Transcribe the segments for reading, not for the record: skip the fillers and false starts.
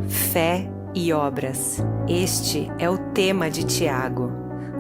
Fé e obras. Este é o tema de Tiago.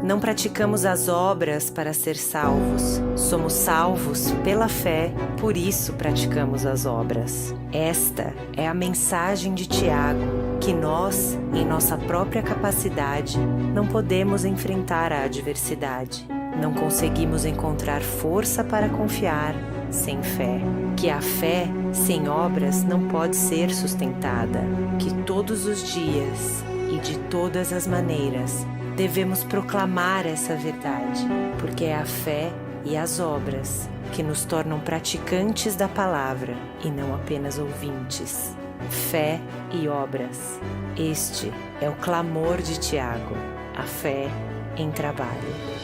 Não praticamos as obras para ser salvos. Somos salvos pela fé, por isso praticamos as obras. Esta é a mensagem de Tiago, que nós, em nossa própria capacidade, não podemos enfrentar a adversidade. Não conseguimos encontrar força para confiar sem fé. Que a fé sem obras não pode ser sustentada. Que todos os dias e de todas as maneiras devemos proclamar essa verdade, porque é a fé e as obras que nos tornam praticantes da palavra e não apenas ouvintes. Fé e obras. Este é o clamor de Tiago, a fé em trabalho.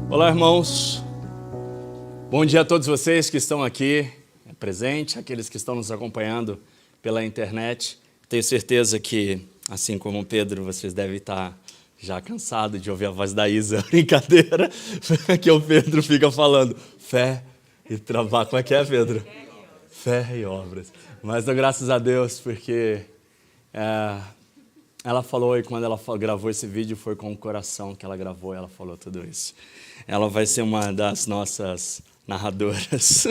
Olá, irmãos. Bom dia a todos vocês que estão aqui presentes, aqueles que estão nos acompanhando pela internet. Tenho certeza que, assim como o Pedro, vocês devem estar já cansados de ouvir a voz da Isa. Brincadeira, que o Pedro fica falando fé e trabalho. Como é que é, Pedro? Fé e obras. Mas dou graças a Deus, porque ela falou, e quando ela gravou esse vídeo, foi com o coração que ela gravou, ela falou tudo isso. Ela vai ser uma das nossas narradoras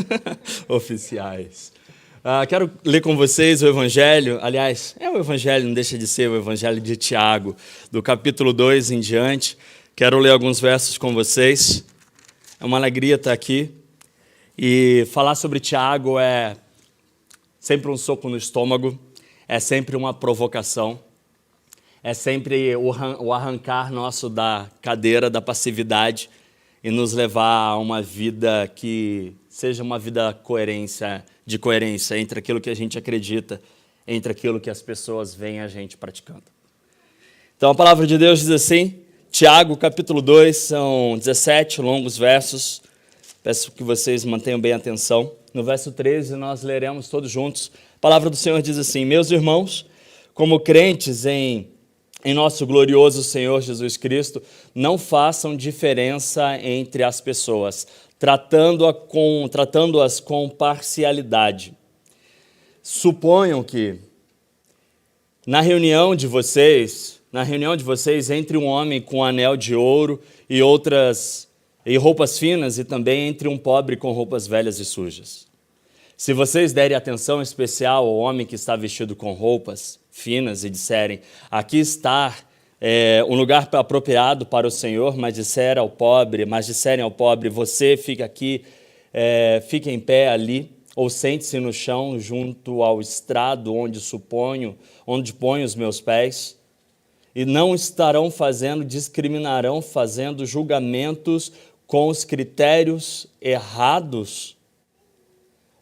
oficiais. Quero ler com vocês o Evangelho, aliás, o Evangelho, não deixa de ser o Evangelho de Tiago, do capítulo 2 em diante. Quero ler alguns versos com vocês. É uma alegria estar aqui. E falar sobre Tiago é sempre um soco no estômago, é sempre uma provocação, é sempre o arrancar nosso da cadeira da passividade e nos levar a uma vida que seja uma vida de coerência entre aquilo que a gente acredita, entre aquilo que as pessoas veem a gente praticando. Então a palavra de Deus diz assim, Tiago capítulo 2, são 17 longos versos, peço que vocês mantenham bem a atenção. No verso 13 nós leremos todos juntos. A palavra do Senhor diz assim, meus irmãos, como crentes em nosso glorioso Senhor Jesus Cristo, não façam diferença entre as pessoas, tratando-as com parcialidade. Suponham que na reunião de vocês, entre um homem com um anel de ouro e roupas finas, e também entre um pobre com roupas velhas e sujas. Se vocês derem atenção especial ao homem que está vestido com roupas finas e disserem, aqui está um lugar apropriado para o Senhor, mas disserem ao pobre, você fica aqui, fica em pé ali, ou sente-se no chão junto ao estrado onde ponho os meus pés, e não discriminarão fazendo julgamentos com os critérios errados.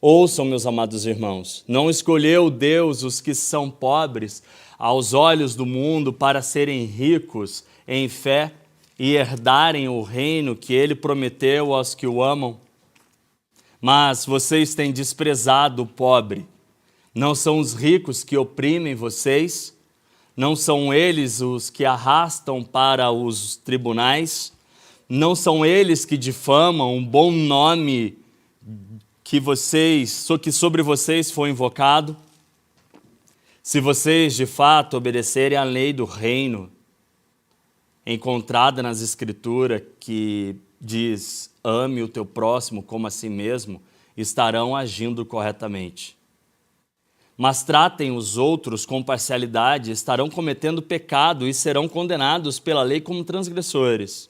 Ouçam, meus amados irmãos, não escolheu Deus os que são pobres aos olhos do mundo para serem ricos em fé e herdarem o reino que Ele prometeu aos que o amam? Mas vocês têm desprezado o pobre. Não são os ricos que oprimem vocês? Não são eles os que arrastam para os tribunais? Não são eles que difamam um bom nome que sobre vocês foi invocado? Se vocês de fato obedecerem à lei do reino, encontrada nas Escrituras, que diz, ame o teu próximo como a si mesmo, estarão agindo corretamente. Mas tratem os outros com parcialidade, estarão cometendo pecado e serão condenados pela lei como transgressores.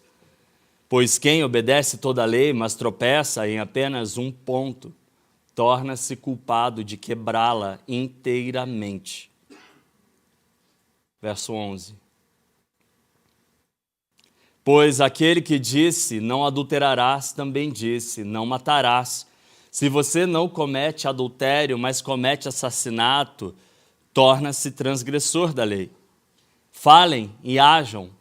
Pois quem obedece toda a lei, mas tropeça em apenas um ponto, torna-se culpado de quebrá-la inteiramente. Verso 11. Pois aquele que disse, não adulterarás, também disse, não matarás. Se você não comete adultério, mas comete assassinato, torna-se transgressor da lei. Falem e ajam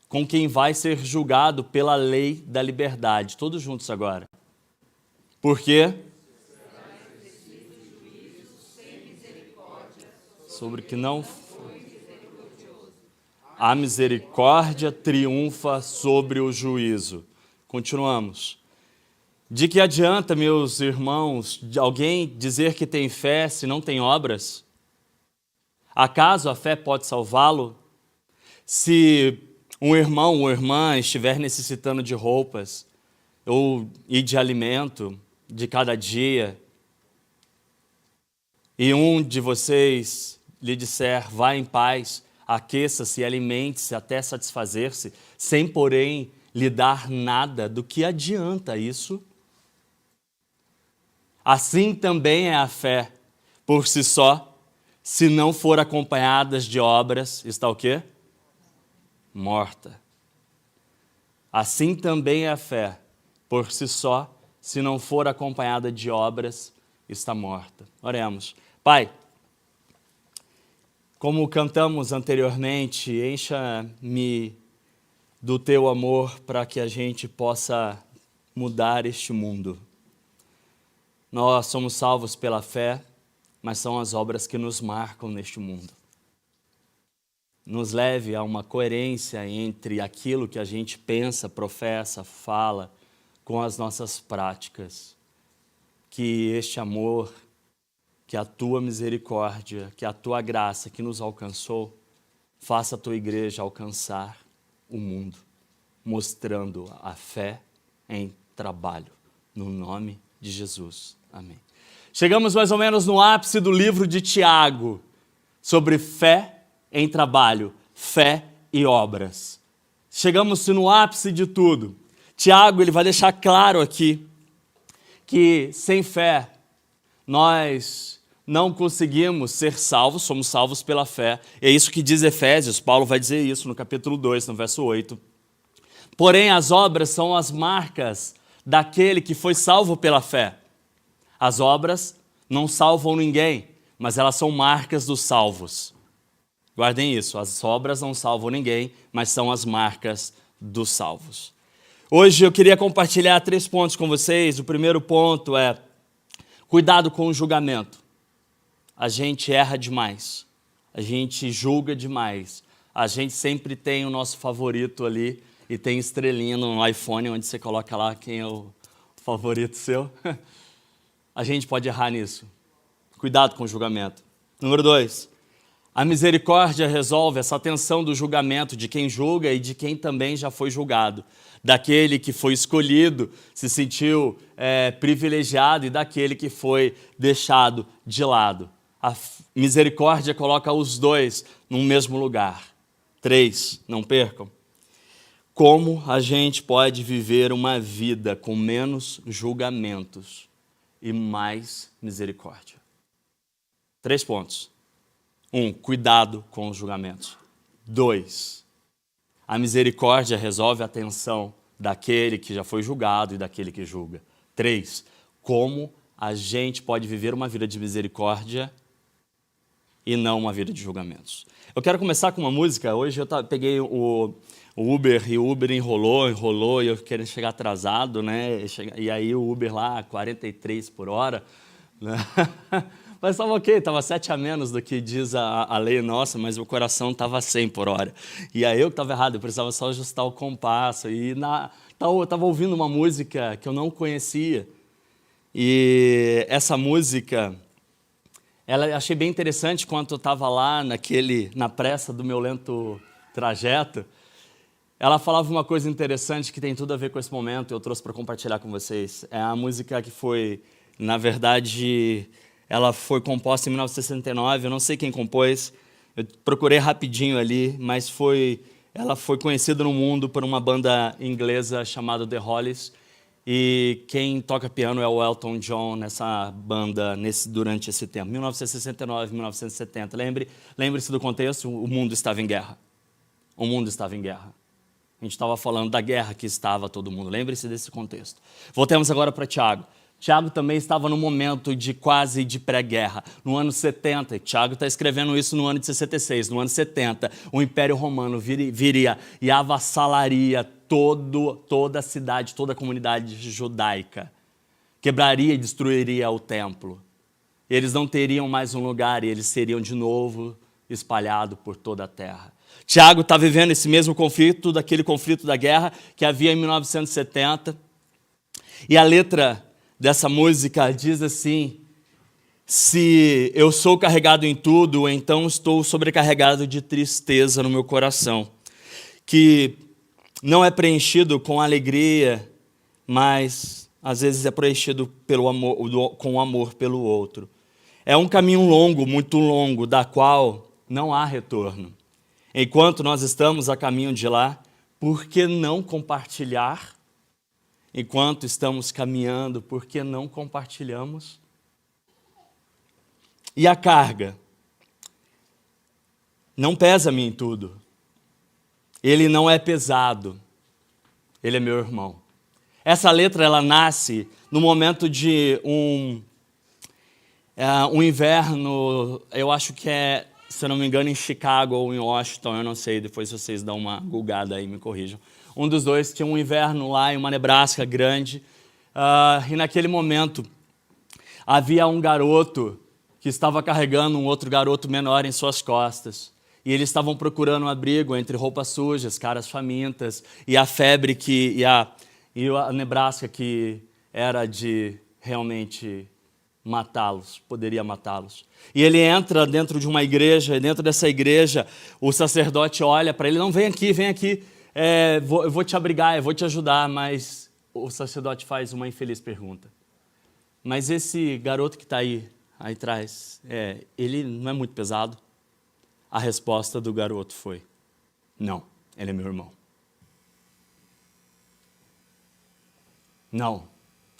com quem vai ser julgado pela lei da liberdade. Todos juntos agora. Por quê? Sobre que não a misericórdia triunfa sobre o juízo. Continuamos. De que adianta, meus irmãos, de alguém dizer que tem fé se não tem obras? Acaso a fé pode salvá-lo? Se um irmão ou irmã estiver necessitando de roupas e de alimento de cada dia, e um de vocês lhe disser, vá em paz, aqueça-se e alimente-se até satisfazer-se, sem, porém, lhe dar nada, do que adianta isso? Assim também é a fé, por si só, se não for acompanhada de obras, está o quê? Morta. Assim também é a fé, por si só, se não for acompanhada de obras, está morta. Oremos. Pai, como cantamos anteriormente, encha-me do teu amor para que a gente possa mudar este mundo. Nós somos salvos pela fé, mas são as obras que nos marcam neste mundo. Nos leve a uma coerência entre aquilo que a gente pensa, professa, fala, com as nossas práticas. Que este amor, que a tua misericórdia, que a tua graça que nos alcançou, faça a tua igreja alcançar o mundo, mostrando a fé em trabalho, no nome de Jesus. Amém. Chegamos mais ou menos no ápice do livro de Tiago, sobre fé em trabalho, fé e obras. Chegamos no ápice de tudo. Tiago, ele vai deixar claro aqui que sem fé nós não conseguimos ser salvos, somos salvos pela fé. É isso que diz Efésios, Paulo vai dizer isso no capítulo 2, no verso 8. Porém, as obras são as marcas daquele que foi salvo pela fé. As obras não salvam ninguém, mas elas são marcas dos salvos. Guardem isso, as obras não salvam ninguém, mas são as marcas dos salvos. Hoje eu queria compartilhar 3 pontos com vocês. O primeiro ponto é cuidado com o julgamento. A gente erra demais, a gente julga demais, a gente sempre tem o nosso favorito ali e tem estrelinha no iPhone onde você coloca lá quem é o favorito seu. A gente pode errar nisso. Cuidado com o julgamento. Número 2, a misericórdia resolve essa tensão do julgamento de quem julga e de quem também já foi julgado. Daquele que foi escolhido, se sentiu privilegiado e daquele que foi deixado de lado. A misericórdia coloca os dois no mesmo lugar. 3, não percam. Como a gente pode viver uma vida com menos julgamentos e mais misericórdia? 3 pontos. 1, cuidado com os julgamentos. 2, a misericórdia resolve a tensão daquele que já foi julgado e daquele que julga. 3, como a gente pode viver uma vida de misericórdia e não uma vida de julgamentos. Eu quero começar com uma música. Hoje eu peguei o Uber e o Uber enrolou e eu queria chegar atrasado, né? E aí o Uber lá, 43 por hora, né? Mas estava ok, estava 7 a menos do que diz a lei nossa, mas o coração estava 100 por hora. E aí eu que estava errado, eu precisava só ajustar o compasso. E eu estava ouvindo uma música que eu não conhecia. E essa música, achei bem interessante quando eu estava lá na pressa do meu lento trajeto. Ela falava uma coisa interessante que tem tudo a ver com esse momento, eu trouxe para compartilhar com vocês. É a música que foi, na verdade, ela foi composta em 1969, eu não sei quem compôs, eu procurei rapidinho ali, mas ela foi conhecida no mundo por uma banda inglesa chamada The Hollies, e quem toca piano é o Elton John nessa banda durante esse tempo, 1969, 1970. Lembre-se do contexto, o mundo estava em guerra. O mundo estava em guerra. A gente estava falando da guerra que estava todo mundo. Lembre-se desse contexto. Voltemos agora para Tiago. Tiago também estava no momento quase de pré-guerra. No ano 70, Tiago está escrevendo isso no ano de 66. No ano 70, o Império Romano viria e avassalaria toda a cidade, toda a comunidade judaica. Quebraria e destruiria o templo. Eles não teriam mais um lugar e eles seriam de novo espalhados por toda a terra. Tiago está vivendo esse mesmo conflito, daquele conflito da guerra que havia em 1970. E a letra dessa música diz assim: se eu sou carregado em tudo, então estou sobrecarregado de tristeza no meu coração, que não é preenchido com alegria, mas às vezes é preenchido pelo amor, com amor pelo outro. É um caminho longo, muito longo, da qual não há retorno. Enquanto nós estamos a caminho de lá, por que não compartilhar? Enquanto estamos caminhando, por que não compartilhamos? E a carga não pesa-me em tudo. Ele não é pesado. Ele é meu irmão. Essa letra, ela nasce no momento de um inverno, eu acho que é, se eu não me engano, em Chicago ou em Washington, eu não sei, depois vocês dão uma googada aí, me corrijam. Um dos dois tinha um inverno lá em uma Nebraska grande, e naquele momento havia um garoto que estava carregando um outro garoto menor em suas costas. E eles estavam procurando um abrigo entre roupas sujas, caras famintas, e a febre e a Nebraska que era de realmente matá-los, poderia matá-los. E ele entra dentro de uma igreja, e dentro dessa igreja o sacerdote olha para ele: não, vem aqui, eu vou te abrigar, eu vou te ajudar. Mas o sacerdote faz uma infeliz pergunta: mas esse garoto que está aí atrás, ele não é muito pesado? A resposta do garoto foi: não, ele é meu irmão. Não,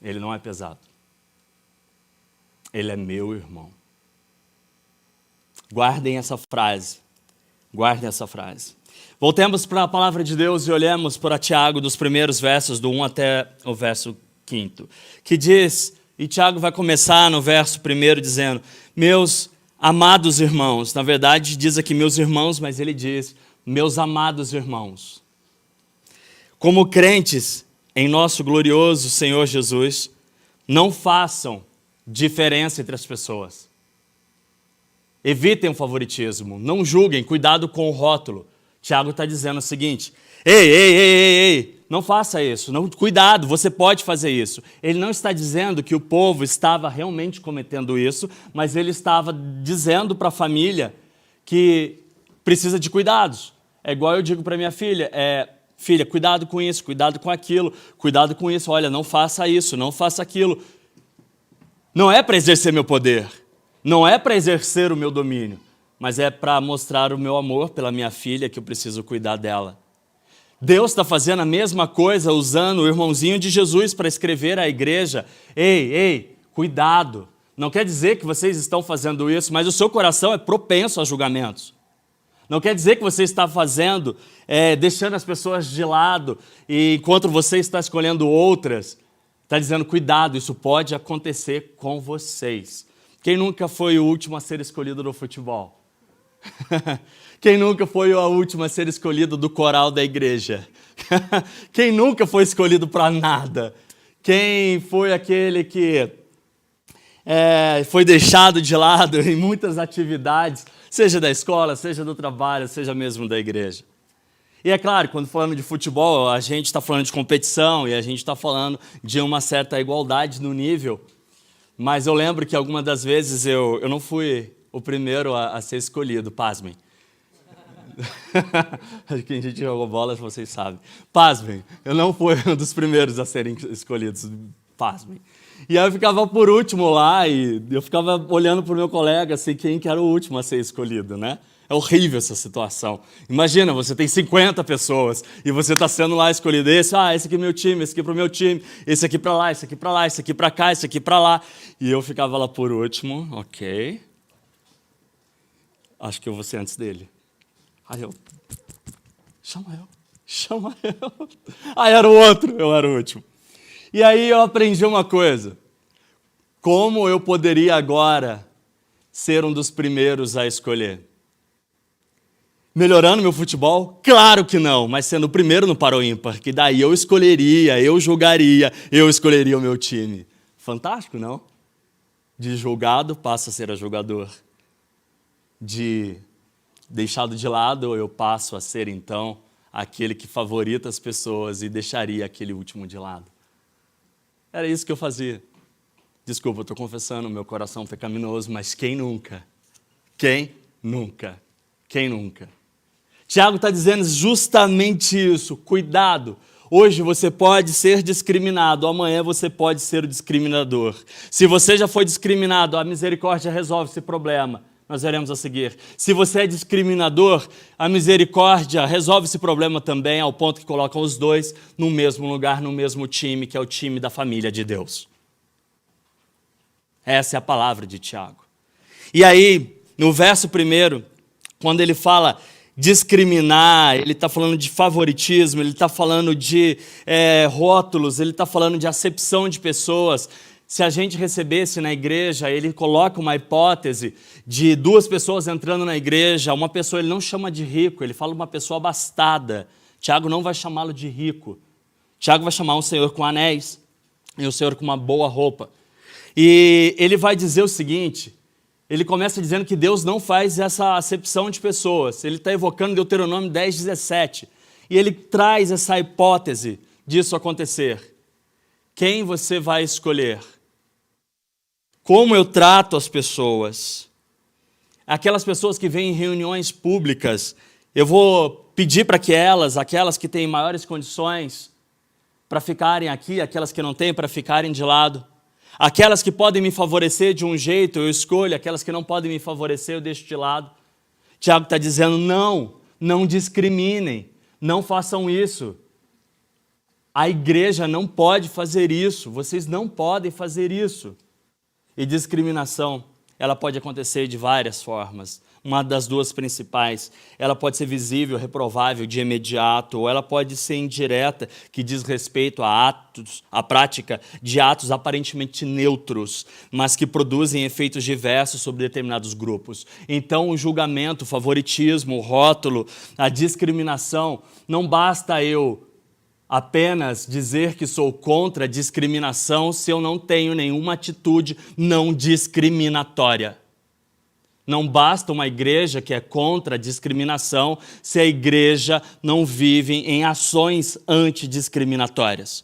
ele não é pesado. Ele é meu irmão. Guardem essa frase. Guardem essa frase. Voltemos para a palavra de Deus e olhemos para Tiago, dos primeiros versos, do 1 até o verso 5, que diz, e Tiago vai começar no verso 1 dizendo: meus amados irmãos. Na verdade diz aqui meus irmãos, mas ele diz meus amados irmãos. Como crentes em nosso glorioso Senhor Jesus, não façam diferença entre as pessoas. Evitem o favoritismo, não julguem, cuidado com o rótulo. Tiago está dizendo o seguinte: ei, não faça isso, não, cuidado, você pode fazer isso. Ele não está dizendo que o povo estava realmente cometendo isso, mas ele estava dizendo para a família que precisa de cuidados. É igual eu digo para minha filha: filha, cuidado com isso, cuidado com aquilo, cuidado com isso, olha, não faça isso, não faça aquilo. Não é para exercer meu poder, não é para exercer o meu domínio, mas é para mostrar o meu amor pela minha filha, que eu preciso cuidar dela. Deus está fazendo a mesma coisa, usando o irmãozinho de Jesus para escrever à igreja: ei, cuidado. Não quer dizer que vocês estão fazendo isso, mas o seu coração é propenso a julgamentos. Não quer dizer que você está fazendo, deixando as pessoas de lado, e enquanto você está escolhendo outras, está dizendo: cuidado, isso pode acontecer com vocês. Quem nunca foi o último a ser escolhido no futebol? Quem nunca foi a última a ser escolhido do coral da igreja? Quem nunca foi escolhido para nada? Quem foi aquele que foi deixado de lado em muitas atividades, seja da escola, seja do trabalho, seja mesmo da igreja? E é claro, quando falando de futebol, a gente está falando de competição e a gente está falando de uma certa igualdade no nível. Mas eu lembro que algumas das vezes eu não fui o primeiro a ser escolhido, pasmem. Quem a gente jogou bola, vocês sabem. Pasmem, eu não fui um dos primeiros a serem escolhidos, pasmem. E aí eu ficava por último lá e eu ficava olhando para o meu colega, assim, quem que era o último a ser escolhido, né? É horrível essa situação. Imagina, você tem 50 pessoas e você está sendo lá escolhido. Esse aqui é meu time, esse aqui para o meu time, esse aqui para lá, esse aqui para lá, esse aqui para cá, esse aqui para lá. E eu ficava lá por último, ok. Acho que eu vou ser antes dele. Aí eu, chama eu. Aí era o outro, eu era o último. E aí eu aprendi uma coisa: como eu poderia agora ser um dos primeiros a escolher? Melhorando meu futebol? Claro que não, mas sendo o primeiro no Paro Ímpar, que daí eu escolheria, eu julgaria, eu escolheria o meu time. Fantástico, não? De julgado passa a ser a julgador. De deixado de lado, eu passo a ser, então, aquele que favorita as pessoas e deixaria aquele último de lado. Era isso que eu fazia. Desculpa, eu estou confessando, meu coração pecaminoso, mas quem nunca? Quem nunca? Quem nunca? Tiago está dizendo justamente isso, cuidado. Hoje você pode ser discriminado, amanhã você pode ser o discriminador. Se você já foi discriminado, a misericórdia resolve esse problema. Nós veremos a seguir. Se você é discriminador, a misericórdia resolve esse problema também, ao ponto que colocam os dois no mesmo lugar, no mesmo time, que é o time da família de Deus. Essa é a palavra de Tiago. E aí, no verso 1, quando ele fala discriminar, ele está falando de favoritismo, ele está falando de rótulos, ele está falando de acepção de pessoas. Se a gente recebesse na igreja, ele coloca uma hipótese de 2 pessoas entrando na igreja, uma pessoa ele não chama de rico, ele fala uma pessoa abastada. Tiago não vai chamá-lo de rico. Tiago vai chamar um senhor com anéis e um senhor com uma boa roupa. E ele vai dizer o seguinte, ele começa dizendo que Deus não faz essa acepção de pessoas. Ele está evocando Deuteronômio 10:17. E ele traz essa hipótese disso acontecer. Quem você vai escolher? Como eu trato as pessoas? Aquelas pessoas que vêm em reuniões públicas, eu vou pedir para que aquelas que têm maiores condições, para ficarem aqui, aquelas que não têm, para ficarem de lado. Aquelas que podem me favorecer de um jeito, eu escolho. Aquelas que não podem me favorecer, eu deixo de lado. Tiago está dizendo, não discriminem, não façam isso. A igreja não pode fazer isso, vocês não podem fazer isso. E discriminação, ela pode acontecer de várias formas. Uma das 2 principais, ela pode ser visível, reprovável de imediato, ou ela pode ser indireta, que diz respeito à prática de atos aparentemente neutros, mas que produzem efeitos diversos sobre determinados grupos. Então, o julgamento, o favoritismo, o rótulo, a discriminação, não basta eu apenas dizer que sou contra a discriminação se eu não tenho nenhuma atitude não discriminatória. Não basta uma igreja que é contra a discriminação se a igreja não vive em ações antidiscriminatórias.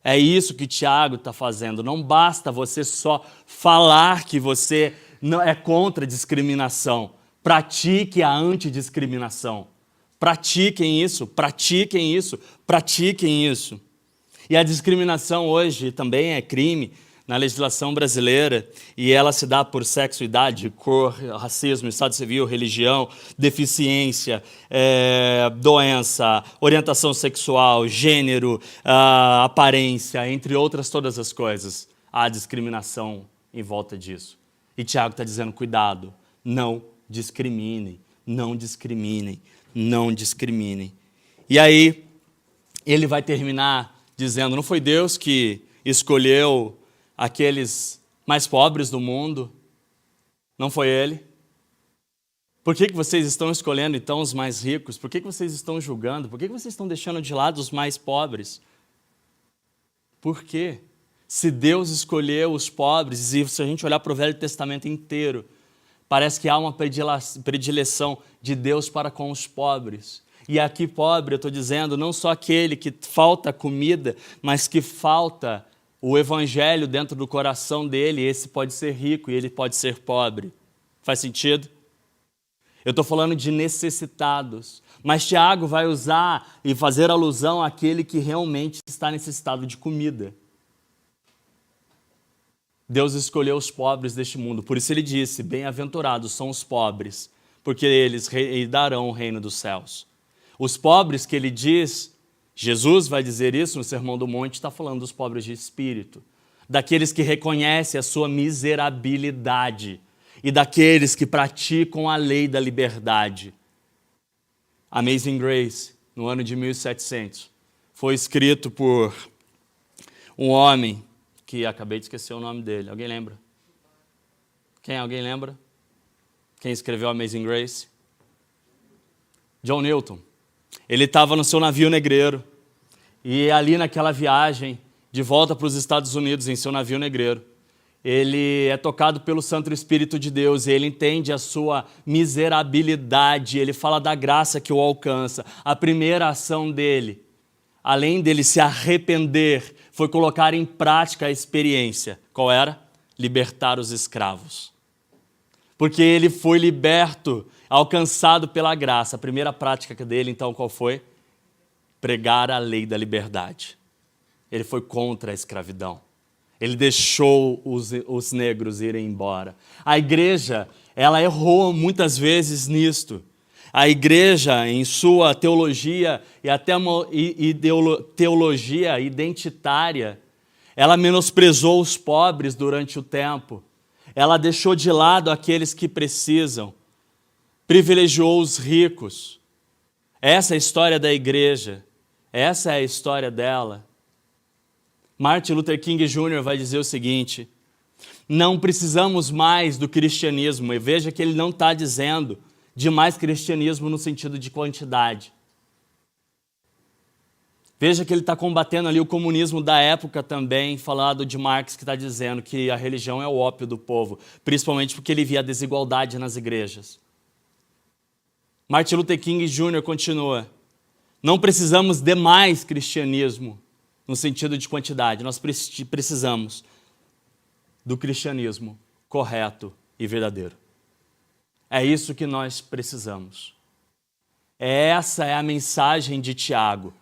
É isso que Tiago está fazendo. Não basta você só falar que você não é contra a discriminação. Pratique a antidiscriminação. Pratiquem isso, pratiquem isso, pratiquem isso. E a discriminação hoje também é crime na legislação brasileira, e ela se dá por sexo, idade, cor, racismo, estado civil, religião, deficiência, doença, orientação sexual, gênero, aparência, entre outras todas as coisas. Há discriminação em volta disso. E Tiago está dizendo, cuidado, não discriminem, não discriminem, não discriminem. E aí, ele vai terminar dizendo, não foi Deus que escolheu aqueles mais pobres do mundo? Não foi Ele? Por que vocês estão escolhendo, então, os mais ricos? Por que vocês estão julgando? Por que vocês estão deixando de lado os mais pobres? Por quê? Se Deus escolheu os pobres, e se a gente olhar para o Velho Testamento inteiro, parece que há uma predileção de Deus para com os pobres. E aqui pobre, eu estou dizendo, não só aquele que falta comida, mas que falta o evangelho dentro do coração dele, esse pode ser rico e ele pode ser pobre. Faz sentido? Eu estou falando de necessitados, mas Tiago vai usar e fazer alusão àquele que realmente está necessitado de comida. Deus escolheu os pobres deste mundo, por isso ele disse, bem-aventurados são os pobres, porque eles herdarão o reino dos céus. Os pobres que ele diz, Jesus vai dizer isso no Sermão do Monte, está falando dos pobres de espírito, daqueles que reconhecem a sua miserabilidade e daqueles que praticam a lei da liberdade. Amazing Grace, no ano de 1700, foi escrito por um homem que acabei de esquecer o nome dele. Alguém lembra? Alguém lembra? Quem escreveu Amazing Grace? John Newton. Ele estava no seu navio negreiro e ali naquela viagem de volta para os Estados Unidos em seu navio negreiro, ele é tocado pelo Santo Espírito de Deus e ele entende a sua miserabilidade, ele fala da graça que o alcança. A primeira ação dele, além dele se arrepender, foi colocar em prática a experiência. Qual era? Libertar os escravos. Porque ele foi liberto, alcançado pela graça. A primeira prática dele, então, qual foi? Pregar a lei da liberdade. Ele foi contra a escravidão. Ele deixou os negros irem embora. A igreja, ela errou muitas vezes nisto. A igreja, em sua teologia e até uma teologia identitária, ela menosprezou os pobres durante o tempo. Ela deixou de lado aqueles que precisam. Privilegiou os ricos. Essa é a história da igreja. Essa é a história dela. Martin Luther King Jr. vai dizer o seguinte: não precisamos mais do cristianismo. E veja que ele não está dizendo de mais cristianismo no sentido de quantidade. Veja que ele está combatendo ali o comunismo da época também, falado de Marx, que está dizendo que a religião é o ópio do povo, principalmente porque ele via a desigualdade nas igrejas. Martin Luther King Jr. continua: não precisamos de mais cristianismo no sentido de quantidade, nós precisamos do cristianismo correto e verdadeiro. É isso que nós precisamos. Essa é a mensagem de Tiago.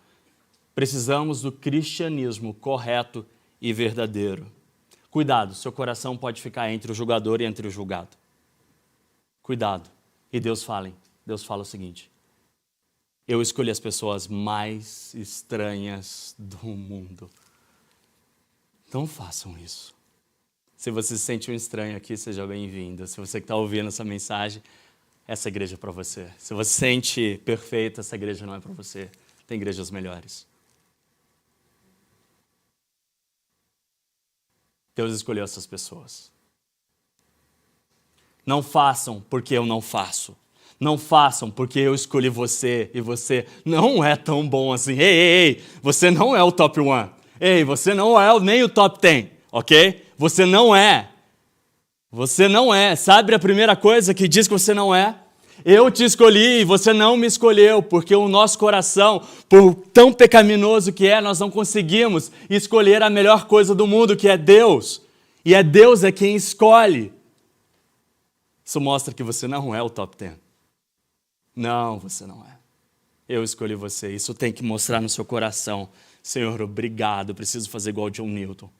Precisamos do cristianismo correto e verdadeiro. Cuidado, seu coração pode ficar entre o julgador e entre o julgado. Cuidado. E Deus fala o seguinte: eu escolhi as pessoas mais estranhas do mundo. Não façam isso. Se você se sente um estranho aqui, seja bem-vindo. Se você que está ouvindo essa mensagem, essa igreja é para você. Se você se sente perfeito, essa igreja não é para você. Tem igrejas melhores. Deus escolheu essas pessoas. Não façam porque eu não faço. Não façam porque eu escolhi você e você não é tão bom assim. Ei, você não é o top 1. Ei, você não é nem o top 10, ok? Você não é. Você não é. Sabe a primeira coisa que diz que você não é? Eu te escolhi e você não me escolheu, porque o nosso coração, por tão pecaminoso que é, nós não conseguimos escolher a melhor coisa do mundo, que é Deus. E é Deus quem escolhe. Isso mostra que você não é o top 10. Não, você não é. Eu escolhi você. Isso tem que mostrar no seu coração. Senhor, obrigado. Eu preciso fazer igual John Newton.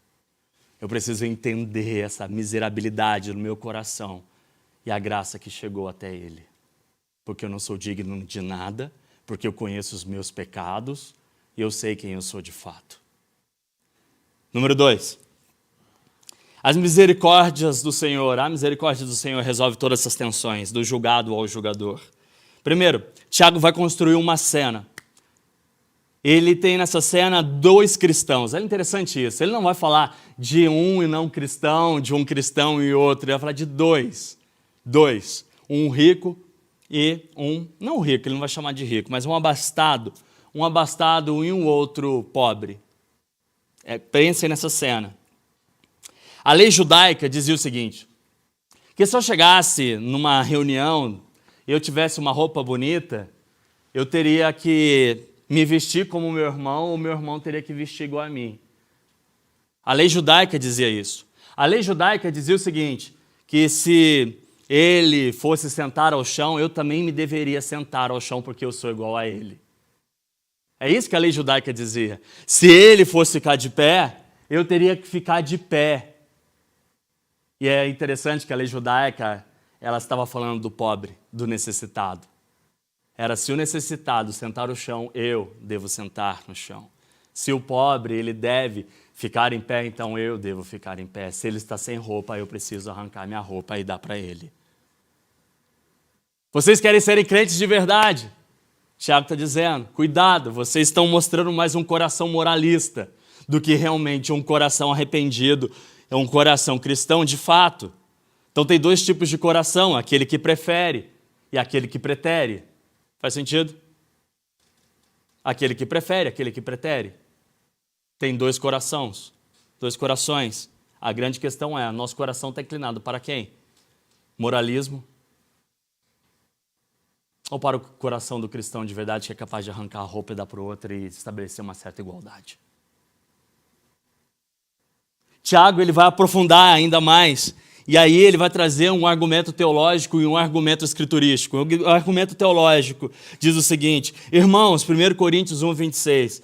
Eu preciso entender essa miserabilidade no meu coração e a graça que chegou até Ele. Porque eu não sou digno de nada, porque eu conheço os meus pecados e eu sei quem eu sou de fato. Número 2. As misericórdias do Senhor. A misericórdia do Senhor resolve todas essas tensões, do julgado ao julgador. Primeiro, Tiago vai construir uma cena. Ele tem nessa cena 2 cristãos. É interessante isso. Ele não vai falar de um e não cristão, de um cristão e outro. Ele vai falar de 2. 2. Um rico e um... Não rico, ele não vai chamar de rico, mas um abastado. Um abastado e um outro pobre. Pensem nessa cena. A lei judaica dizia o seguinte: que se eu chegasse numa reunião e eu tivesse uma roupa bonita, eu teria que me vestir como o meu irmão teria que vestir igual a mim. A lei judaica dizia isso. A lei judaica dizia o seguinte, que se ele fosse sentar ao chão, eu também me deveria sentar ao chão porque eu sou igual a ele. É isso que a lei judaica dizia. Se ele fosse ficar de pé, eu teria que ficar de pé. E é interessante que a lei judaica, ela estava falando do pobre, do necessitado. Era se o necessitado sentar no chão, eu devo sentar no chão. Se o pobre, ele deve ficar em pé, então eu devo ficar em pé. Se ele está sem roupa, eu preciso arrancar minha roupa e dar para ele. Vocês querem serem crentes de verdade? Tiago está dizendo, cuidado, vocês estão mostrando mais um coração moralista do que realmente um coração arrependido, é um coração cristão de fato. Então tem 2 tipos de coração, aquele que prefere e aquele que pretere. Faz sentido? Aquele que prefere, aquele que pretere. Tem 2 corações. 2 corações. A grande questão é, nosso coração está inclinado para quem? Moralismo? Ou para o coração do cristão de verdade que é capaz de arrancar a roupa e dar para o outro e estabelecer uma certa igualdade? Tiago ele vai aprofundar ainda mais, e aí ele vai trazer um argumento teológico e um argumento escriturístico. O argumento teológico diz o seguinte, irmãos, 1 Coríntios 1, 26,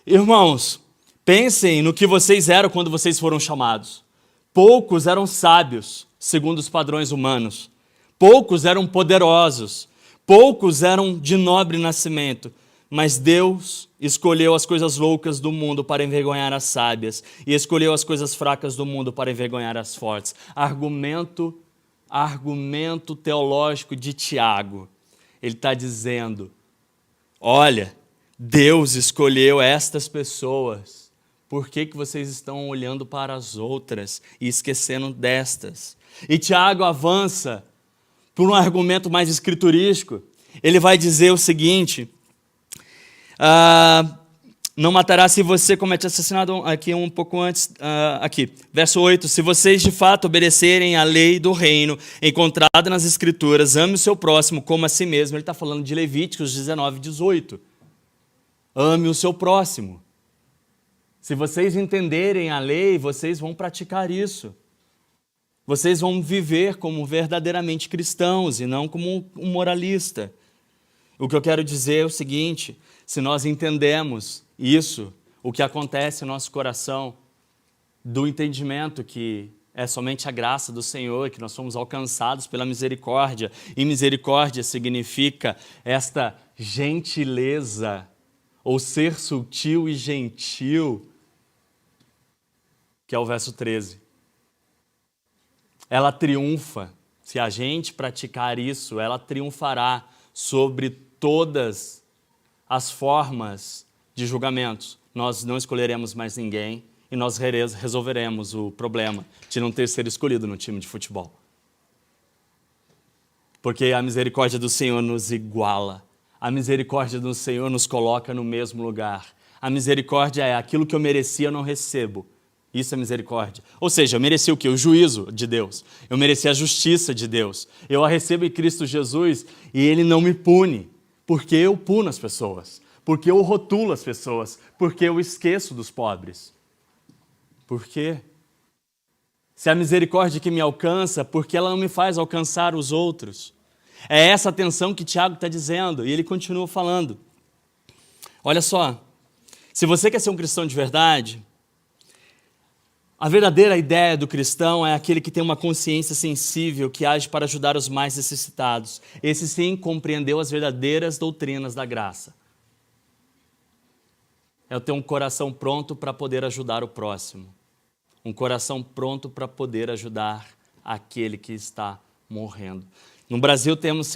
irmãos, pensem no que vocês eram quando vocês foram chamados. Poucos eram sábios, segundo os padrões humanos. Poucos eram poderosos. Poucos eram de nobre nascimento. Mas Deus escolheu as coisas loucas do mundo para envergonhar as sábias. E escolheu as coisas fracas do mundo para envergonhar as fortes. Argumento teológico de Tiago. Ele está dizendo, olha, Deus escolheu estas pessoas. Por que vocês estão olhando para as outras e esquecendo destas? E Tiago avança por um argumento mais escriturístico. Ele vai dizer o seguinte, não matará se você comete assassinato, aqui um pouco antes, verso 8, se vocês de fato obedecerem à lei do reino encontrada nas escrituras, ame o seu próximo como a si mesmo. Ele está falando de Levíticos 19, 18. Ame o seu próximo. Se vocês entenderem a lei, vocês vão praticar isso. Vocês vão viver como verdadeiramente cristãos e não como um moralista. O que eu quero dizer é o seguinte, se nós entendemos isso, o que acontece no nosso coração, do entendimento que é somente a graça do Senhor, que nós somos alcançados pela misericórdia, e misericórdia significa esta gentileza, ou ser sutil e gentil, que é o verso 13. Ela triunfa, se a gente praticar isso, ela triunfará sobre todas as formas de julgamentos. Nós não escolheremos mais ninguém e nós resolveremos o problema de não ter sido escolhido no time de futebol. Porque a misericórdia do Senhor nos iguala. A misericórdia do Senhor nos coloca no mesmo lugar. A misericórdia é aquilo que eu merecia, eu não recebo. Isso é misericórdia. Ou seja, eu mereci o quê? O juízo de Deus. Eu mereci a justiça de Deus. Eu a recebo em Cristo Jesus e Ele não me pune. Porque eu puno as pessoas. Porque eu rotulo as pessoas. Porque eu esqueço dos pobres. Por quê? Se a misericórdia que me alcança, porque ela não me faz alcançar os outros. É essa a tensão que Tiago está dizendo. E ele continua falando. Olha só. Se você quer ser um cristão de verdade, a verdadeira ideia do cristão é aquele que tem uma consciência sensível, que age para ajudar os mais necessitados. Esse sim compreendeu as verdadeiras doutrinas da graça. É ter um coração pronto para poder ajudar o próximo. Um coração pronto para poder ajudar aquele que está morrendo. No Brasil temos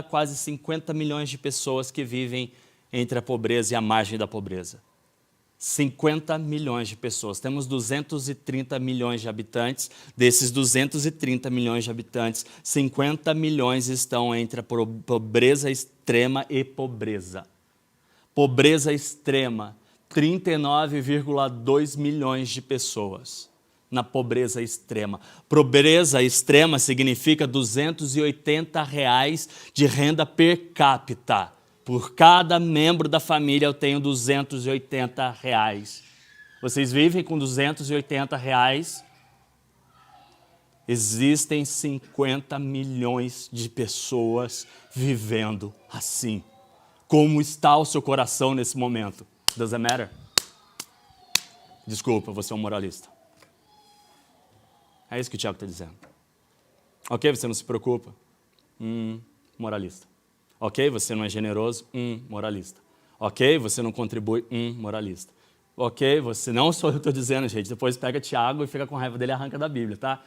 quase 50 milhões de pessoas que vivem entre a pobreza e a margem da pobreza. 50 milhões de pessoas. Temos 230 milhões de habitantes. Desses 230 milhões de habitantes, 50 milhões estão entre a pobreza extrema e pobreza. Pobreza extrema, 39,2 milhões de pessoas na pobreza extrema. Pobreza extrema significa R$280 de renda per capita. Por cada membro da família eu tenho R$280. Vocês vivem com R$280? Existem 50 milhões de pessoas vivendo assim. Como está o seu coração nesse momento? Does it matter? Desculpa, você é um moralista. É isso que o Tiago está dizendo. Ok, você não se preocupa? Moralista. Ok, você não é generoso? Moralista. Ok, você não contribui? Moralista. Ok, você não sou eu que estou dizendo, gente. Depois pega Tiago e fica com raiva dele e arranca da Bíblia, tá?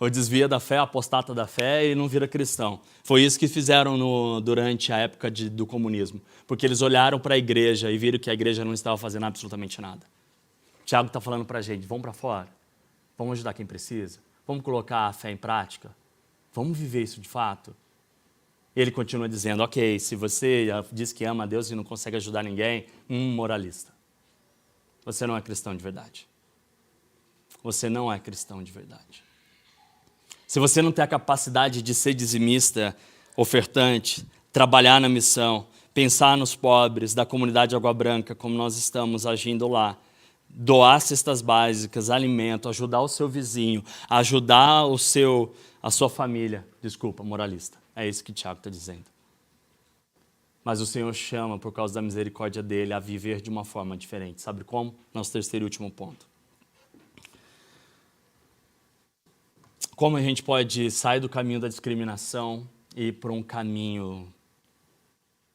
Ou desvia da fé, apostata da fé e não vira cristão. Foi isso que fizeram durante a época do comunismo. Porque eles olharam para a igreja e viram que a igreja não estava fazendo absolutamente nada. Tiago está falando para a gente, vamos para fora. Vamos ajudar quem precisa. Vamos colocar a fé em prática. Vamos viver isso de fato. Ele continua dizendo, ok, se você diz que ama a Deus e não consegue ajudar ninguém, moralista. Você não é cristão de verdade. Você não é cristão de verdade. Se você não tem a capacidade de ser dizimista, ofertante, trabalhar na missão, pensar nos pobres da comunidade Água Branca, como nós estamos agindo lá, doar cestas básicas, alimento, ajudar o seu vizinho, ajudar a sua família. Desculpa, moralista. É isso que Tiago está dizendo. Mas o Senhor chama, por causa da misericórdia dele, a viver de uma forma diferente. Sabe como? Nosso terceiro e último ponto. Como a gente pode sair do caminho da discriminação e ir para um caminho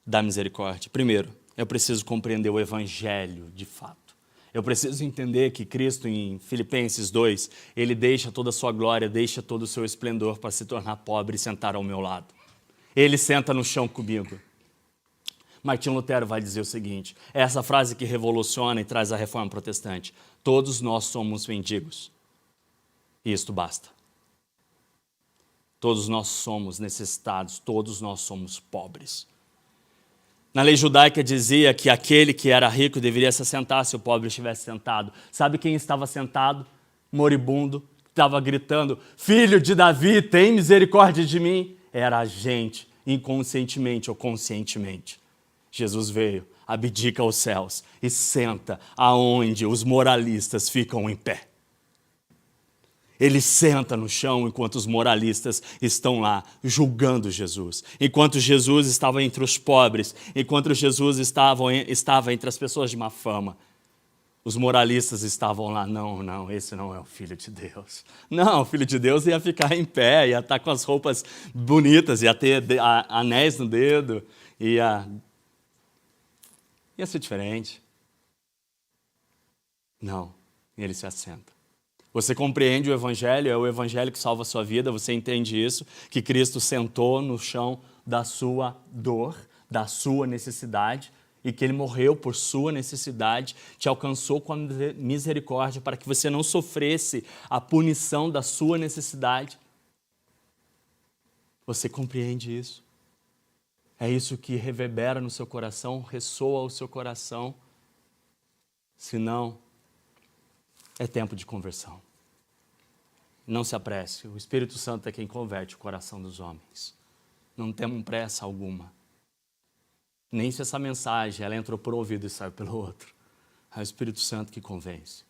da misericórdia? Primeiro, eu preciso compreender o evangelho de fato. Eu preciso entender que Cristo, em Filipenses 2, ele deixa toda a sua glória, deixa todo o seu esplendor para se tornar pobre e sentar ao meu lado. Ele senta no chão comigo. Martinho Lutero vai dizer o seguinte, é essa frase que revoluciona e traz a reforma protestante. Todos nós somos mendigos. E isto basta. Todos nós somos necessitados, todos nós somos pobres. Na lei judaica dizia que aquele que era rico deveria se assentar se o pobre estivesse sentado. Sabe quem estava sentado? Moribundo, estava gritando, filho de Davi, tem misericórdia de mim. Era a gente, inconscientemente ou conscientemente. Jesus veio, abdica aos céus e senta aonde os moralistas ficam em pé. Ele senta no chão enquanto os moralistas estão lá julgando Jesus. Enquanto Jesus estava entre os pobres, enquanto Jesus estava entre as pessoas de má fama, os moralistas estavam lá, não, esse não é o Filho de Deus. Não, o Filho de Deus ia ficar em pé, ia estar com as roupas bonitas, ia ter anéis no dedo, ia ser diferente. Não, ele se assenta. Você compreende o Evangelho, é o Evangelho que salva a sua vida, você entende isso, que Cristo sentou no chão da sua dor, da sua necessidade, e que Ele morreu por sua necessidade, te alcançou com a misericórdia para que você não sofresse a punição da sua necessidade. Você compreende isso? É isso que reverbera no seu coração, ressoa ao seu coração. Se não, é tempo de conversão. Não se apresse, o Espírito Santo é quem converte o coração dos homens. Não temos pressa alguma. Nem se essa mensagem ela entrou por um ouvido e saiu pelo outro. É o Espírito Santo que convence.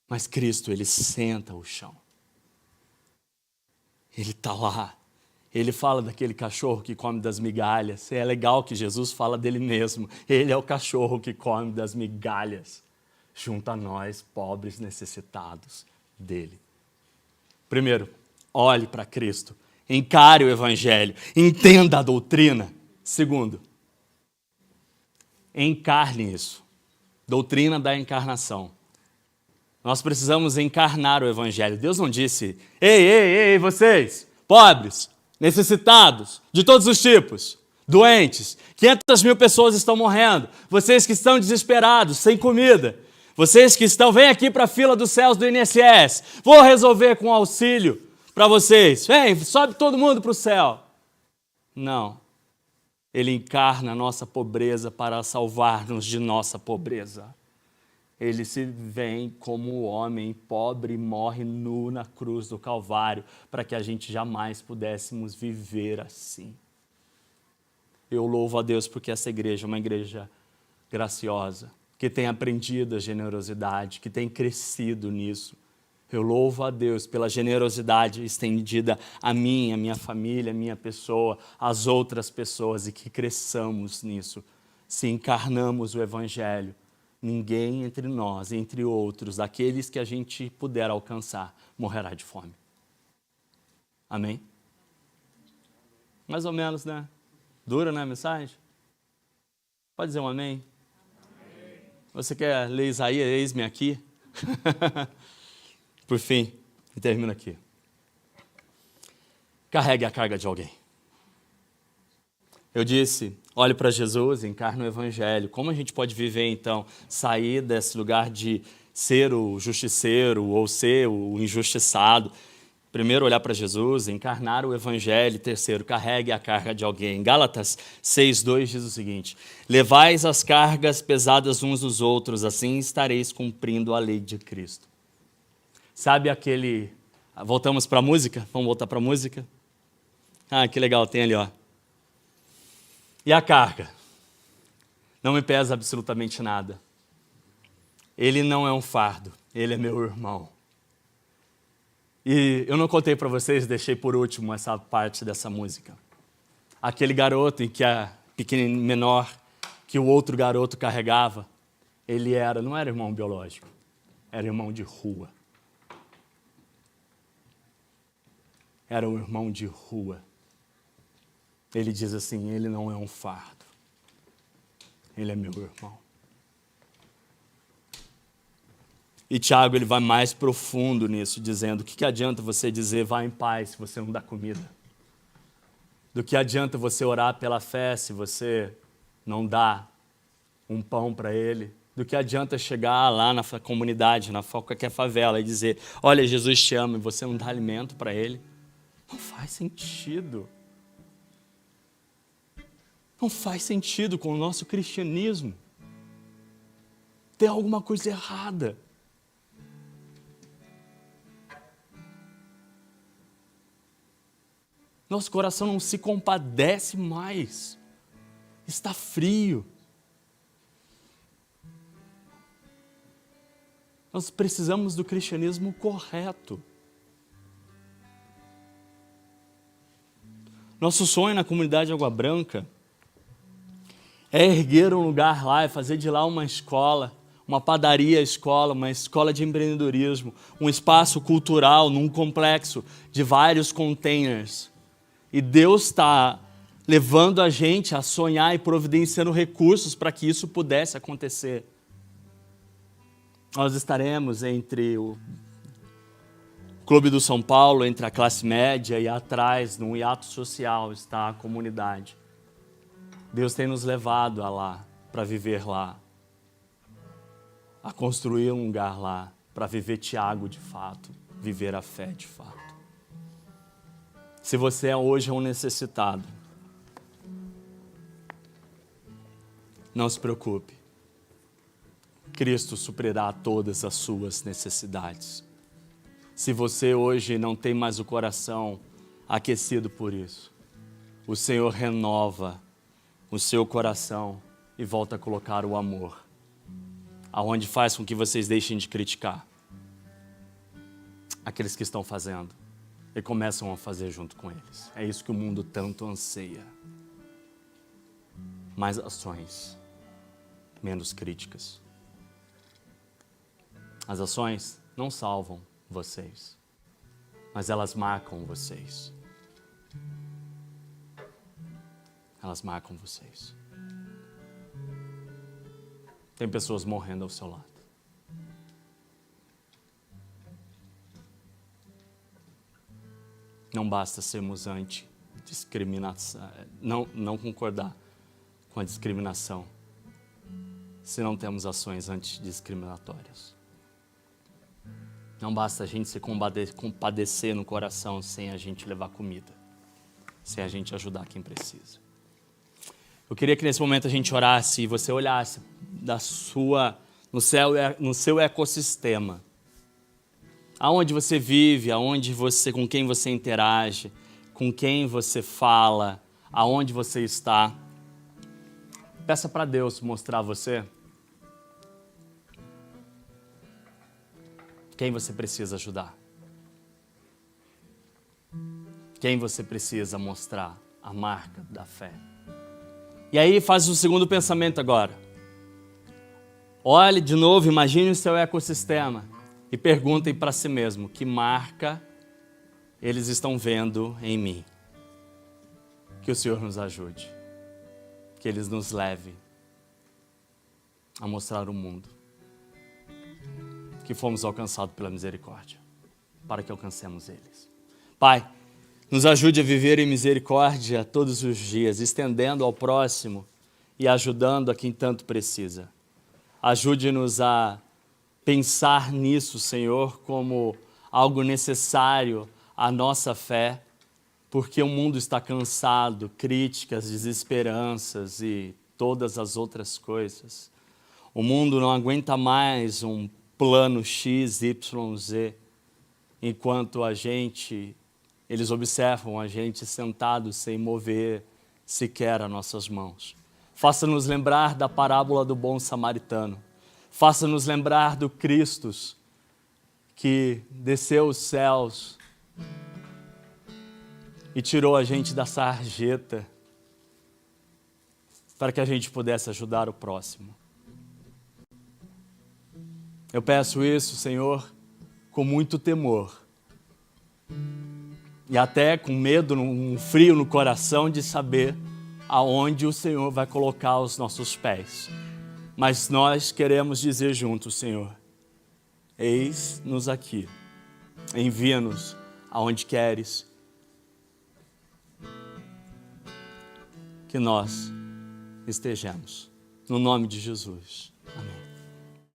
Mas Cristo, Ele senta o chão. Ele está lá. Ele fala daquele cachorro que come das migalhas. É legal que Jesus fala dele mesmo. Ele é o cachorro que come das migalhas, junto a nós, pobres necessitados dele. Primeiro, olhe para Cristo. Encare o Evangelho. Entenda a doutrina. Segundo, encarne isso. Doutrina da encarnação. Nós precisamos encarnar o Evangelho. Deus não disse, ei, vocês, pobres, necessitados, de todos os tipos, doentes, 500 mil pessoas estão morrendo, vocês que estão desesperados, sem comida, vocês que estão, vem aqui para a fila dos céus do INSS, vou resolver com auxílio para vocês, vem, sobe todo mundo para o céu. Não, Ele encarna a nossa pobreza para salvar-nos de nossa pobreza. Ele se vem como homem pobre e morre nu na cruz do Calvário para que a gente jamais pudéssemos viver assim. Eu louvo a Deus porque essa igreja é uma igreja graciosa, que tem aprendido a generosidade, que tem crescido nisso. Eu louvo a Deus pela generosidade estendida a mim, a minha família, a minha pessoa, às outras pessoas e que cresçamos nisso. Se encarnamos o Evangelho, ninguém entre nós, entre outros, aqueles que a gente puder alcançar, morrerá de fome. Amém? Mais ou menos, né? Dura, né, a mensagem? Pode dizer um amém? Amém. Você quer ler Isaías, eis-me aqui? Por fim, e termino aqui. Carregue a carga de alguém. Eu disse, olhe para Jesus, encarne o Evangelho. Como a gente pode viver, então, sair desse lugar de ser o justiceiro ou ser o injustiçado? Primeiro, olhar para Jesus, encarnar o Evangelho. Terceiro, carregue a carga de alguém. Gálatas 6:2 diz o seguinte, levais as cargas pesadas uns dos outros, assim estareis cumprindo a lei de Cristo. Sabe aquele... Voltamos para a música? Vamos voltar para a música? Ah, que legal, tem ali, ó. E a carga? Não me pesa absolutamente nada. ele não é um fardo, ele é meu irmão. E eu não contei para vocês, deixei por último essa parte dessa música. Aquele garoto em que a pequenininha menor que o outro garoto carregava, ele não era irmão biológico, era irmão de rua. Era um irmão de rua. Ele diz assim, ele não é um fardo, ele é meu irmão. E Tiago, ele vai mais profundo nisso, dizendo, o que adianta você dizer, vá em paz, se você não dá comida? Do que adianta você orar pela fé, se você não dá um pão para ele? Do que adianta chegar lá na comunidade, na qualquer favela, e dizer, olha, Jesus te ama, e você não dá alimento para ele? Não faz sentido. Não faz sentido com o nosso cristianismo. Tem alguma coisa errada. Nosso coração não se compadece mais. Está frio. Nós precisamos do cristianismo correto. Nosso sonho na comunidade Água Branca é erguer um lugar lá e fazer de lá uma escola, uma padaria escola, uma escola de empreendedorismo, um espaço cultural num complexo de vários containers. E Deus está levando a gente a sonhar e providenciando recursos para que isso pudesse acontecer. Nós estaremos entre o Clube do São Paulo, entre a classe média, e atrás, num hiato social, está a comunidade. Deus tem nos levado a lá, para viver lá, a construir um lugar lá, para viver Tiago de fato, viver a fé de fato. Se você hoje é um necessitado, não se preocupe. Cristo suprirá todas as suas necessidades. Se você hoje não tem mais o coração aquecido por isso, o Senhor renova o seu coração e volta a colocar o amor, aonde faz com que vocês deixem de criticar aqueles que estão fazendo e começam a fazer junto com eles. É isso que o mundo tanto anseia. Mais ações, menos críticas. As ações não salvam vocês, mas elas marcam vocês. Elas marcam vocês. Tem pessoas morrendo ao seu lado. Não basta sermos anti-discriminação, não concordar com a discriminação, se não temos ações antidiscriminatórias. Não basta a gente se compadecer no coração sem a gente levar comida, sem a gente ajudar quem precisa. Eu queria que nesse momento a gente orasse e você olhasse no seu ecossistema. Aonde você vive, com quem você interage, com quem você fala, aonde você está. Peça para Deus mostrar a você quem você precisa ajudar. Quem você precisa mostrar a marca da fé. E aí faz o segundo pensamento agora. Olhe de novo, imagine o seu ecossistema e perguntem para si mesmo, que marca eles estão vendo em mim? Que o Senhor nos ajude, que eles nos leve a mostrar ao mundo que fomos alcançados pela misericórdia, para que alcancemos eles. Pai, nos ajude a viver em misericórdia todos os dias, estendendo ao próximo e ajudando a quem tanto precisa. Ajude-nos a pensar nisso, Senhor, como algo necessário à nossa fé, porque o mundo está cansado, críticas, desesperanças e todas as outras coisas. O mundo não aguenta mais um plano X, Y, Z, enquanto eles observam a gente sentado sem mover sequer as nossas mãos. Faça-nos lembrar da parábola do bom samaritano. Faça-nos lembrar do Cristo que desceu os céus e tirou a gente da sarjeta para que a gente pudesse ajudar o próximo. Eu peço isso, Senhor, com muito temor e até com medo, um frio no coração de saber aonde o Senhor vai colocar os nossos pés. Mas nós queremos dizer juntos, Senhor, eis-nos aqui, envia-nos aonde queres que nós estejamos. No nome de Jesus. Amém.